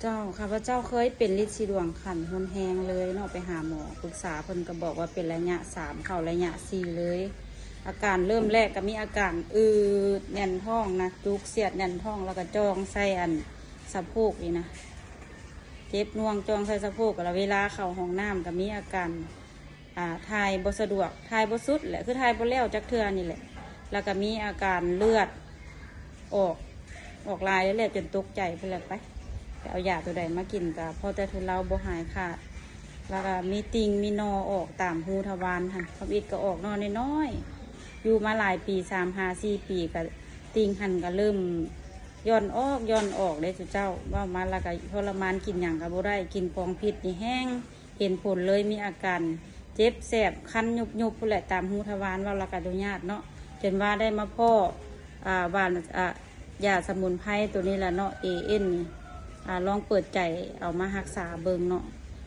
เจ้าค่ะพระเจ้าเคยเป็นฤทธิ์สีดวงขันหุนแหงเลยเนาะไปหาหมอปรึกษาเพิ่นก็บอกว่าเป็นระยะ3เข้าระยะ4เลยอาการเริ่มแรกก็มีอาการอืดแน่นท้องนะจุกเสียดแน่นท้องแล้วก็จ้องใส่อันสะโพกนี่นะเจ็บน่วงจ้องใส่สะโพกแล้วเวลาเข้าห้องน้ำก็มีอาการถ่ายบ่สะดวกถ่ายบ่สุดแหละคือถ่ายบ่แล้วจักเทื่อนี่แหละแล้วก็มีอาการเลือดออกลายแล้วแหละจนตกใจเพิ่นแหละไปเอายาตัวใดมากินกับพอแต่ทุเลาบ่หายขาดแล้วก็มีติงมีนอออกตามหูทวารหันทำอิดก็ออกนอน้อยๆอยู่มาหลายปี3-5-4 ปีก็ติงหันก็เริ่มย้อนออกได้สุเจ้าว่ามาแล้วก็ทรมานกินอย่างก็บ่ได้กินกองพิษนี่แห้งเห็นผลเลยมีอาการเจ็บแสบคันยุบๆพุ่นแหละตามหูทวารว่าละกาดุญาตเนาะจนว่าได้มาพ่อว่ายาสมุนไพรตัวนี้แหละเนาะ AN นี่ลองเปิดใจเอามารักษาเบิงเนาะ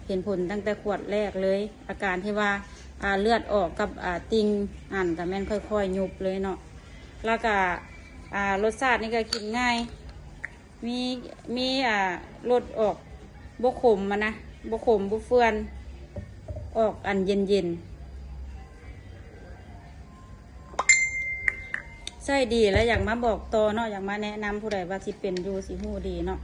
เห็นผลตั้งแต่ขวดแรกเลยอาการที่ว่าเลือดออกกับติงกับแม่นค่อยๆยุบเลยเนาะแล้วก็รสชาตินี่ก็กินง่ายมีรสออกบขมมานะบขมบุเฟือนออกอันเย็นใช่ดีแล้วอยากมาบอกต่อเนาะอยากมาแนะนำผู้ใดว่าที่เป็นอยู่สิหูดีเนาะ